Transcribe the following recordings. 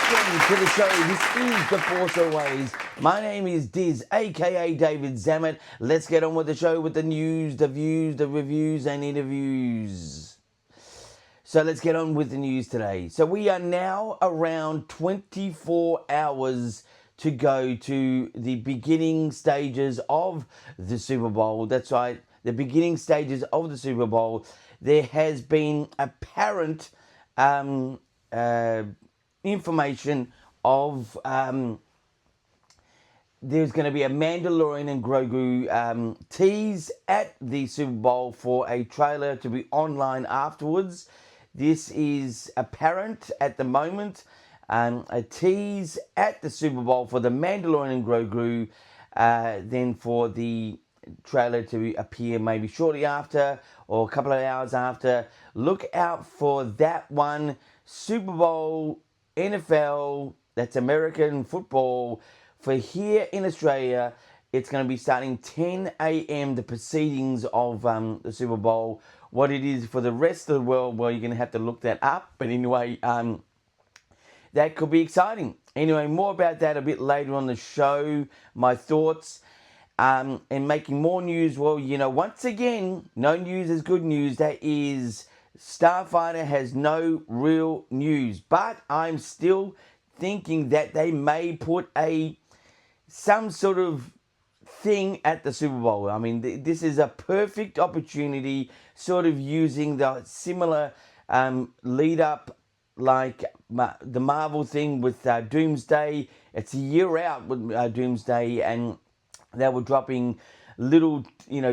Welcome to the show. This is The Force Always. My name is Diz, aka David Zammit. Let's get on with the show with the news, the views, the reviews, and interviews. So let's get on with the news today. So we are now around 24 hours to go to the beginning stages of the Super Bowl. That's right, the beginning stages of the Super Bowl. There has been apparent information of there's going to be a Mandalorian and Grogu tease at the Super Bowl for a trailer to be online afterwards. This is apparent at the moment. A tease at the Super Bowl for the Mandalorian and Grogu, then for the trailer to appear maybe shortly after or a couple of hours after. Look out for that one. Super Bowl, NFL, that's American football. For here in Australia, it's going to be starting 10 a.m. the proceedings of the Super Bowl. What it is for the rest of the world, well, you're going to have to look that up. But anyway, that could be exciting. Anyway, more about that a bit later on the show. My thoughts. And making more news. Well, once again, no news is good news. That is, Starfighter has no real news. But I'm still thinking that they may put some sort of thing at the Super Bowl. I mean, this is a perfect opportunity, sort of using the similar lead up like the Marvel thing with Doomsday. It's a year out with Doomsday, and they were dropping little,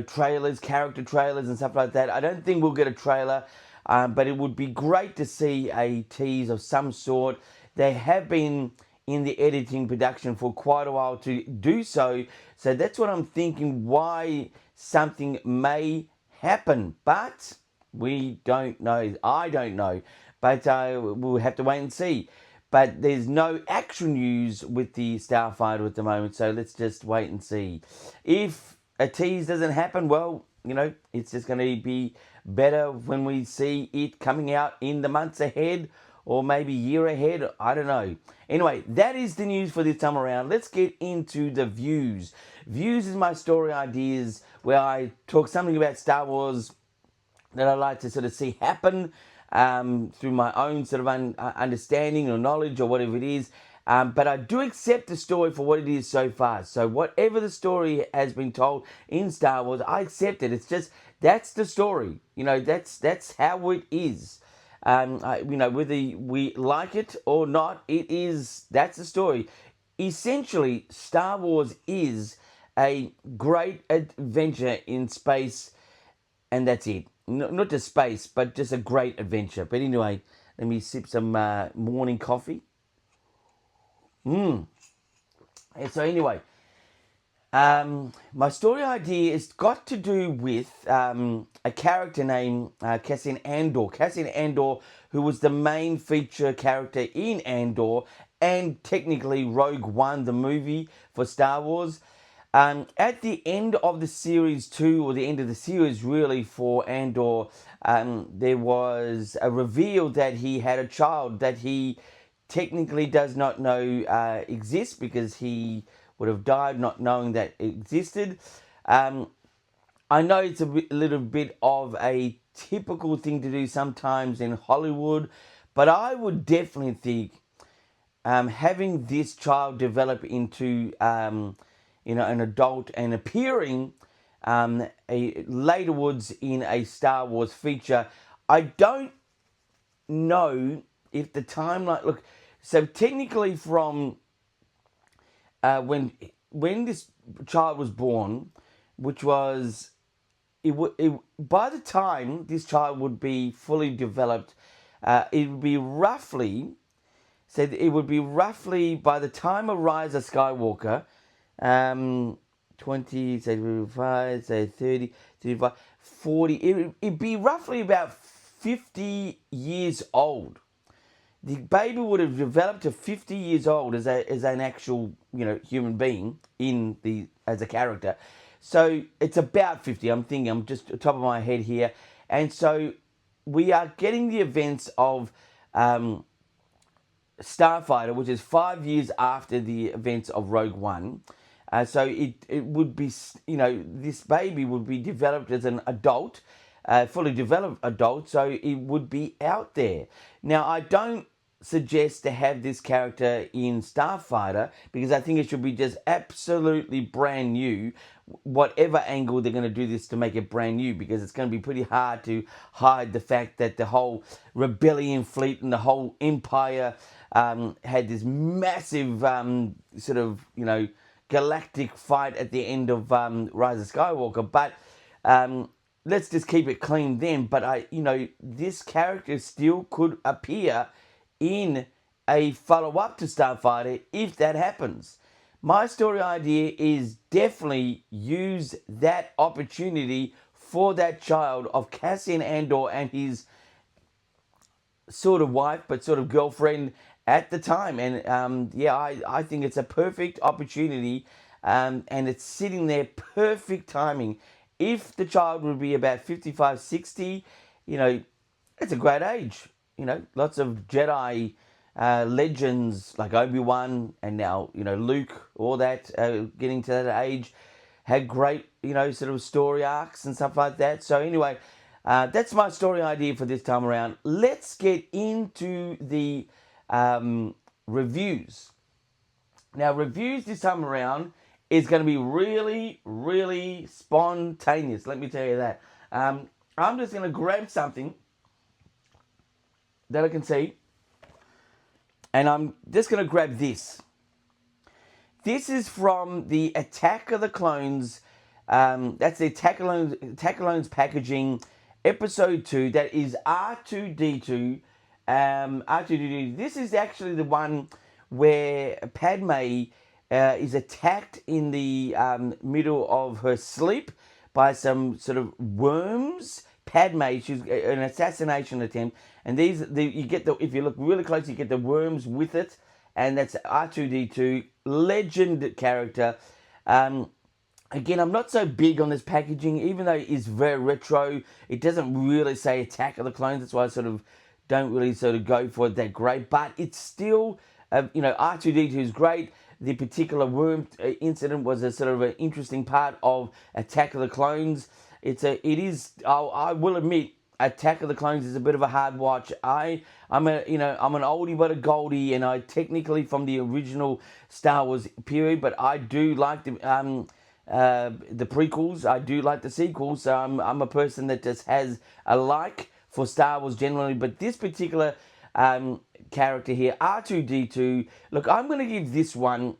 trailers, character trailers and stuff like that. I don't think we'll get a trailer, but it would be great to see a tease of some sort. They have been in the editing production for quite a while to do so. So that's what I'm thinking, why something may happen. But we don't know. I don't know. But we'll have to wait and see. But there's no actual news with the Starfighter at the moment, so let's just wait and see. If a tease doesn't happen, well, it's just going to be better when we see it coming out in the months ahead, or maybe year ahead. I don't know. Anyway, that is the news for this time around. Let's get into the views. Views is my story ideas, where I talk something about Star Wars that I like to sort of see happen through my own sort of understanding or knowledge or whatever it is. But I do accept the story for what it is so far. So whatever the story has been told in Star Wars, I accept it. It's just, that's the story. That's how it is. Whether we like it or not, that's the story. Essentially, Star Wars is a great adventure in space, and that's it. Not just space, but just a great adventure. But anyway, let me sip some morning coffee. And so anyway, my story idea has got to do with a character named Cassian Andor. Cassian Andor, who was the main feature character in Andor and technically Rogue One, the movie for Star Wars. At the end of the series 2, or the end of the series really for Andor, there was a reveal that he had a child that he technically does not know exists, because he would have died not knowing that it existed. I know it's a little bit of a typical thing to do sometimes in Hollywood, but I would definitely think having this child develop into an adult and appearing laterwards in a Star Wars feature. I don't know if the timeline... Look, so technically from when this child was born, which was... by the time this child would be fully developed, it would be roughly... So it would be roughly by the time of Rise of Skywalker... 20, say 25, say 30, 35, 40. It'd be roughly about 50 years old. The baby would have developed to 50 years old as an actual, human being as a character. So it's about 50. I'm thinking, I'm just top of my head here. And so we are getting the events of Starfighter, which is 5 years after the events of Rogue One. So it would be, this baby would be developed as an adult, fully developed adult, so it would be out there. Now, I don't suggest to have this character in Starfighter because I think it should be just absolutely brand new, whatever angle they're going to do this to make it brand new, because it's going to be pretty hard to hide the fact that the whole rebellion fleet and the whole empire had this massive sort of, galactic fight at the end of Rise of Skywalker. But let's just keep it clean then. But this character still could appear in a follow-up to Starfighter if that happens. My story idea is definitely use that opportunity for that child of Cassian Andor and his sort of wife, but sort of girlfriend at the time. And I think it's a perfect opportunity, and it's sitting there, perfect timing. If the child would be about 55, 60, it's a great age. Lots of Jedi legends like Obi-Wan and now, Luke, all that, getting to that age, had great, sort of story arcs and stuff like that. So anyway, that's my story idea for this time around. Let's get into the reviews. Now, reviews this time around is going to be really, really spontaneous. Let me tell you that. I'm just going to grab something that I can see, and I'm just going to grab this. This is from the Attack of the Clones. That's the Attack of the Clones packaging, episode 2. That is R2D2. R2D2. This is actually the one where Padme is attacked in the middle of her sleep by some sort of worms. Padme, she's an assassination attempt, and if you look really close, you get the worms with it, and that's R2D2, legend character. Again, I'm not so big on this packaging, even though it is very retro. It doesn't really say Attack of the Clones. That's why I sort of don't really sort of go for it that great. But it's still, R2D2 is great. The particular worm incident was a sort of an interesting part of Attack of the Clones. I will admit, Attack of the Clones is a bit of a hard watch. I'm an oldie but a goldie, and I technically from the original Star Wars period, but I do like the prequels. I do like the sequels. So I'm a person that just has a like for Star Wars generally. But this particular character here, R2D2, look, I'm going to give this one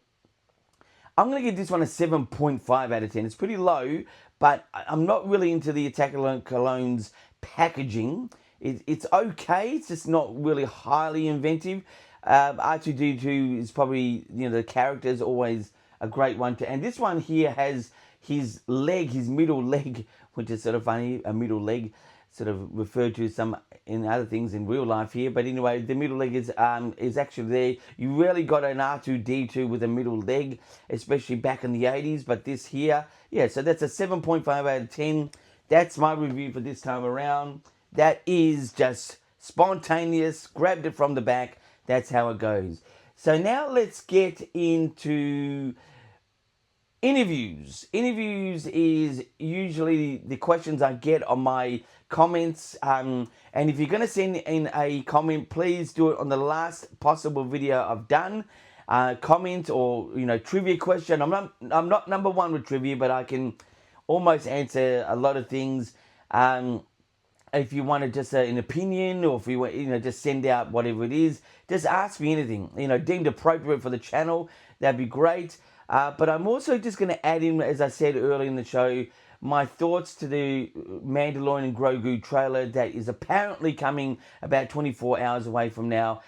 a 7.5 out of 10. It's pretty low, but I'm not really into the Attack of the Clones packaging. It's okay. It's just not really highly inventive. R2D2 is probably, the character is always a great one and this one here has his middle leg, which is sort of funny, a middle leg, sort of referred to some in other things in real life here. But anyway, the middle leg is actually there. You rarely got an R2D2 with a middle leg, especially back in the 80s. But this here, so that's a 7.5 out of 10. That's my review for this time around. That is just spontaneous, grabbed it from the back. That's how it goes. So now let's get into interviews. Interviews is usually the questions I get on my comments. And if you're going to send in a comment, please do it on the last possible video I've done. Comment or trivia question. I'm not number one with trivia, but I can almost answer a lot of things. If you want to just an opinion, or if you want, just send out whatever it is, just ask me anything, deemed appropriate for the channel. That'd be great. But I'm also just going to add in, as I said earlier in the show, my thoughts to the Mandalorian and Grogu trailer that is apparently coming about 24 hours away from now.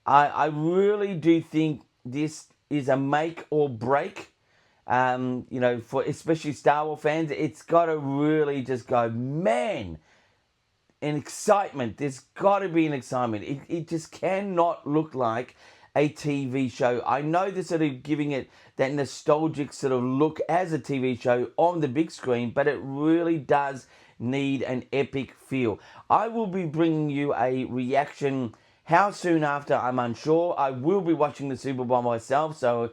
I really do think this is a make or break. For especially Star Wars fans. It's got to really just go, man, an excitement. There's got to be an excitement. It just cannot look like a TV show. I know they're sort of giving it that nostalgic sort of look as a TV show on the big screen, but it really does need an epic feel. I will be bringing you a reaction How soon after, I'm unsure. I will be watching the Super Bowl myself, so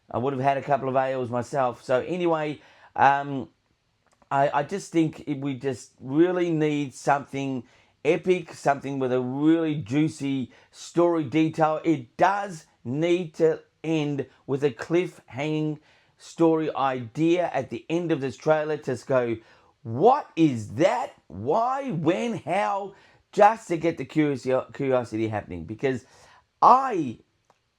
I would have had a couple of ales myself. So anyway, I just think we just really need something epic, something with a really juicy story detail. It does need to end with a cliff-hanging story idea at the end of this trailer. Just go, what is that? Why? When? How? Just to get the curiosity happening. Because I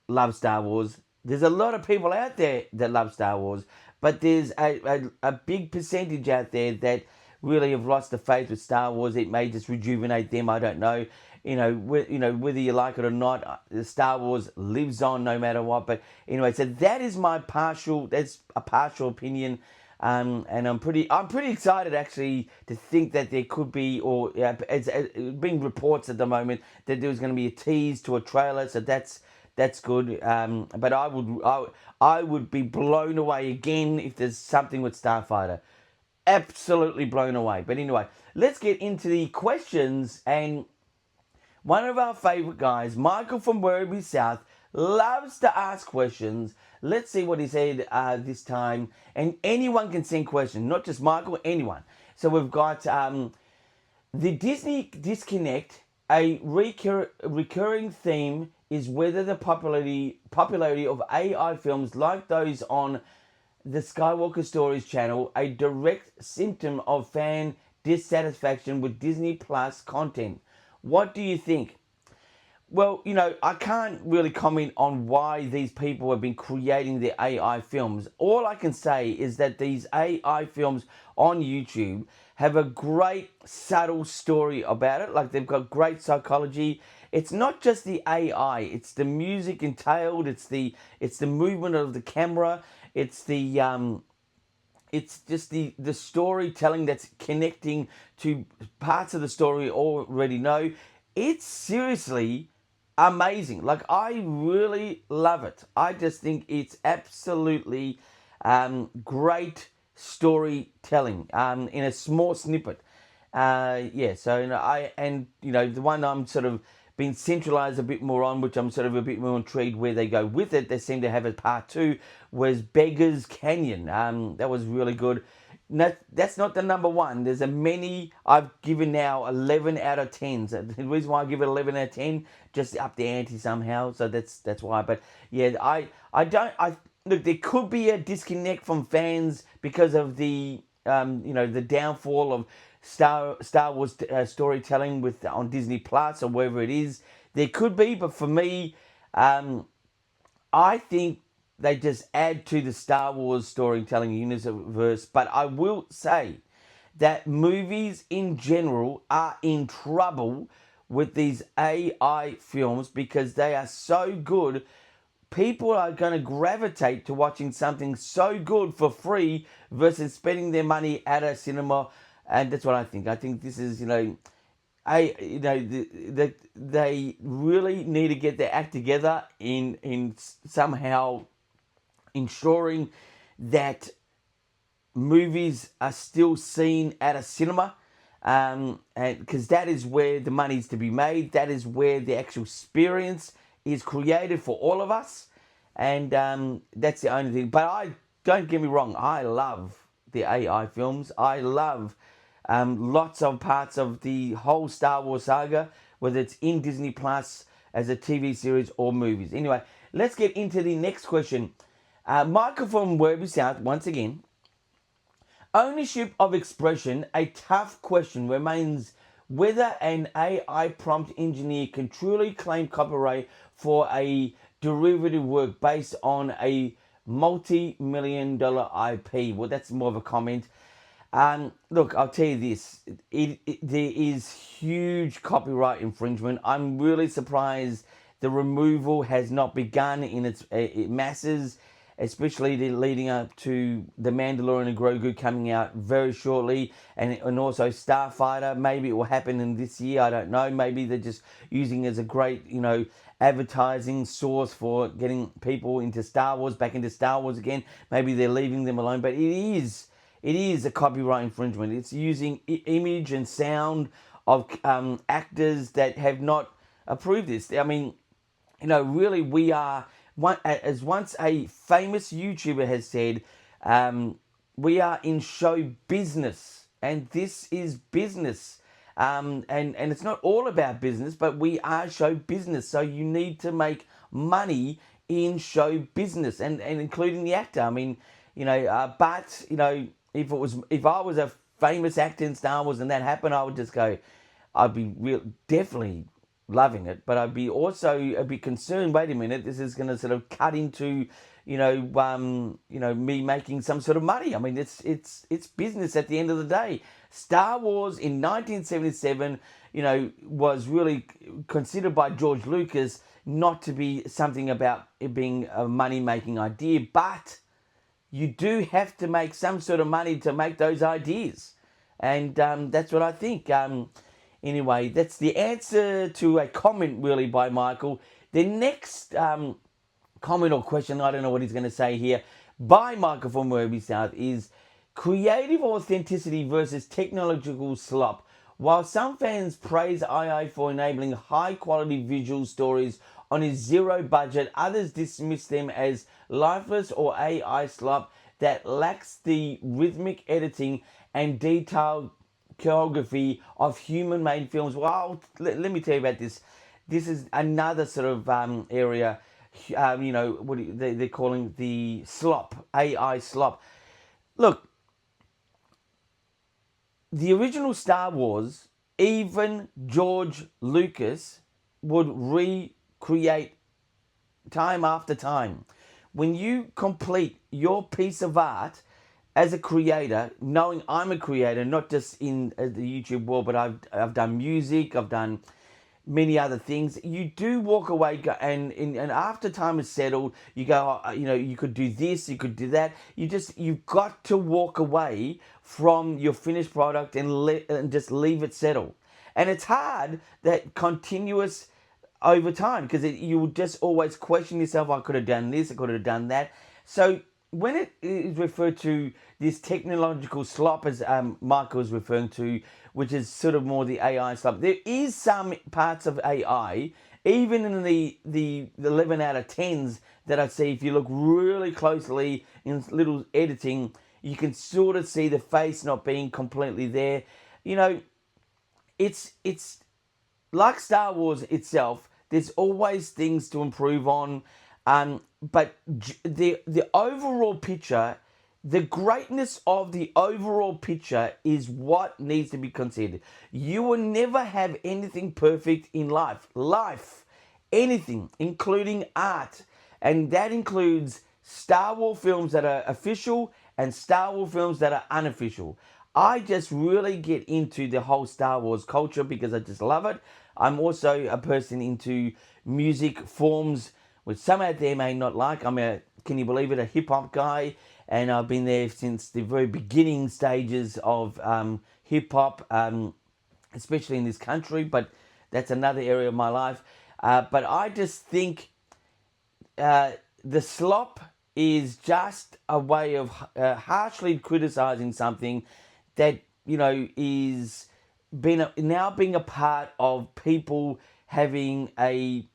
love Star Wars. There's a lot of people out there that love Star Wars, but there's a big percentage out there that really have lost the faith with Star Wars. It may just rejuvenate them. I don't know. Whether you like it or not, Star Wars lives on no matter what. But anyway, so that is my partial. That's a partial opinion. And I'm pretty excited actually to think that there could be, or it's being reports at the moment that there was going to be a tease to a trailer. So that's good. But I would be blown away again if there's something with Starfighter. Absolutely blown away. But anyway, let's get into the questions. And one of our favourite guys, Michael from Werribee South, loves to ask questions. Let's see what he said this time. And anyone can send questions, not just Michael, anyone. So we've got the Disney disconnect. A recurring theme is whether the popularity of AI films like those on the Skywalker Stories channel a direct symptom of fan dissatisfaction with Disney Plus content. What do you think? Well, I can't really comment on why these people have been creating the AI films. All I can say is that these AI films on YouTube have a great subtle story about it. Like, they've got great psychology. It's not just the AI, it's the music entailed, it's the movement of the camera, it's just the storytelling that's connecting to parts of the story you already know. It's seriously amazing. Like, I really love it. I just think it's absolutely great storytelling in a small snippet. So the one I'm sort of been centralized a bit more on, which I'm sort of a bit more intrigued where they go with it. They seem to have a part two, was Beggar's Canyon. That was really good. No, that's not the number one. There's a many. I've given now 11 out of 10. So the reason why I give it 11 out of 10, just up the ante somehow. So that's why. But yeah, I look. There could be a disconnect from fans because of the the downfall of Star Wars storytelling on Disney Plus or wherever it is. There could be, but for me, I think they just add to the Star Wars storytelling universe. But I will say that movies in general are in trouble with these AI films because they are so good. People are going to gravitate to watching something so good for free versus spending their money at a cinema. And that's what I think. I think this is, they really need to get their act together in somehow ensuring that movies are still seen at a cinema, and because that is where the money's to be made. That is where the actual experience is created for all of us, and that's the only thing. But don't get me wrong, I love the AI films. I love lots of parts of the whole Star Wars saga, whether it's in Disney Plus as a TV series or movies. Anyway, let's get into the next question. Michael from Werribee South, once again. Ownership of expression, a tough question, remains whether an AI prompt engineer can truly claim copyright for a derivative work based on a multi-million-dollar IP. Well, that's more of a comment. Look, I'll tell you this. There is huge copyright infringement. I'm really surprised the removal has not begun in its masses, especially leading up to the Mandalorian and Grogu coming out very shortly, and also Starfighter. Maybe it will happen in this year. I don't know. Maybe they're just using it as a great, advertising source for getting people into Star Wars, back into Star Wars again. Maybe they're leaving them alone, but it is a copyright infringement. It's using image and sound of actors that have not approve this. I mean, really, we are as once a famous YouTuber has said, we are in show business, and this is business. And it's not all about business, but we are show business. So you need to make money in show business, and including the actor. I mean, but if I was a famous actor in Star Wars and that happened, I would just go, I'd be definitely loving it, but I'd be also a bit concerned. Wait a minute, this is going to sort of cut into, me making some sort of money. I mean, it's business at the end of the day. Star Wars in 1977, was really considered by George Lucas not to be something about it being a money-making idea, but you do have to make some sort of money to make those ideas. And that's what I think. Anyway, that's the answer to a comment, really, by Michael. The next comment or question, I don't know what he's going to say here, by Michael from Werribee South is creative authenticity versus technological slop. While some fans praise AI for enabling high-quality visual stories on a zero budget, others dismiss them as lifeless or AI slop that lacks the rhythmic editing and detailed choreography of human-made films. Well, let me tell you about this. This is another sort of area, they're calling the slop, AI slop. Look, the original Star Wars, even George Lucas would recreate time after time. When you complete your piece of art as a creator, knowing I'm a creator, not just in the YouTube world, but I've done music, I've done many other things. You do walk away, and after time is settled, you go, you could do this, you could do that. You've got to walk away from your finished product and just leave it settle. And it's hard, that continuous over time, because you will just always question yourself. I could have done this, I could have done that. So when it is referred to this technological slop, as Michael was referring to, which is sort of more the AI slop, there is some parts of AI, even in the 11 out of 10s that I see, if you look really closely in little editing, you can sort of see the face not being completely there. It's like Star Wars itself. There's always things to improve on. But the overall picture, the greatness of the overall picture is what needs to be considered. You will never have anything perfect in life. Anything, including art. And that includes Star Wars films that are official and Star Wars films that are unofficial. I just really get into the whole Star Wars culture because I just love it. I'm also a person into music forms, which some out there may not like. I'm can you believe it, a hip-hop guy, and I've been there since the very beginning stages of hip-hop, especially in this country, but that's another area of my life. But I just think the slop is just a way of harshly criticizing something that, is now being a part of people having a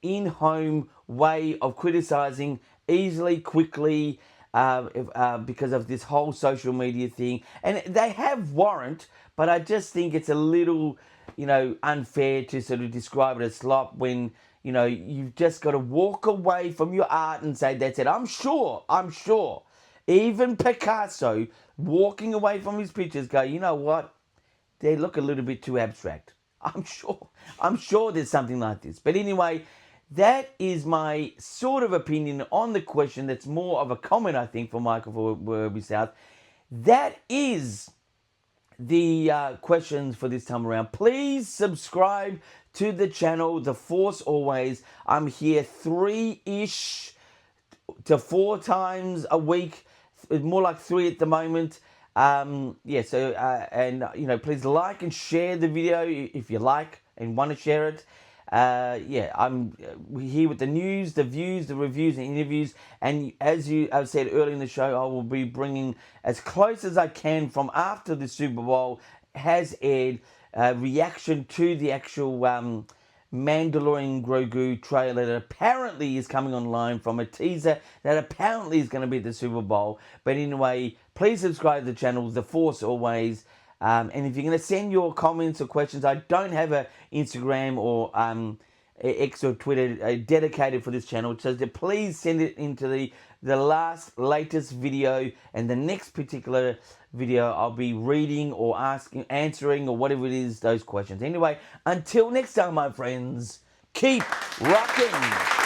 in-home way of criticizing easily, quickly, because of this whole social media thing. And they have warrant, but I just think it's a little, unfair to sort of describe it as slop when, you've just got to walk away from your art and say, that's it. I'm sure. Even Picasso, walking away from his pictures, go, you know what? They look a little bit too abstract. I'm sure there's something like this. But anyway, that is my sort of opinion on the question. That's more of a comment, I think, for Michael for Werribee South. That is the questions for this time around. Please subscribe to the channel. The Force Always. I'm here 3-ish to 4 times a week. More like 3 at the moment. And please like and share the video if you like and want to share it. I'm here with the news, the views, the reviews, and interviews. And as I've said earlier in the show, I will be bringing as close as I can from after the Super Bowl has aired, reaction to the actual Mandalorian Grogu trailer that apparently is coming online from a teaser that apparently is going to be at the Super Bowl. But anyway, please subscribe to the channel. The Force always. And if you're going to send your comments or questions, I don't have an Instagram or X or Twitter dedicated for this channel, so please send it into the latest video, and the next particular video I'll be reading or answering or whatever it is, those questions. Anyway, until next time, my friends, keep rocking.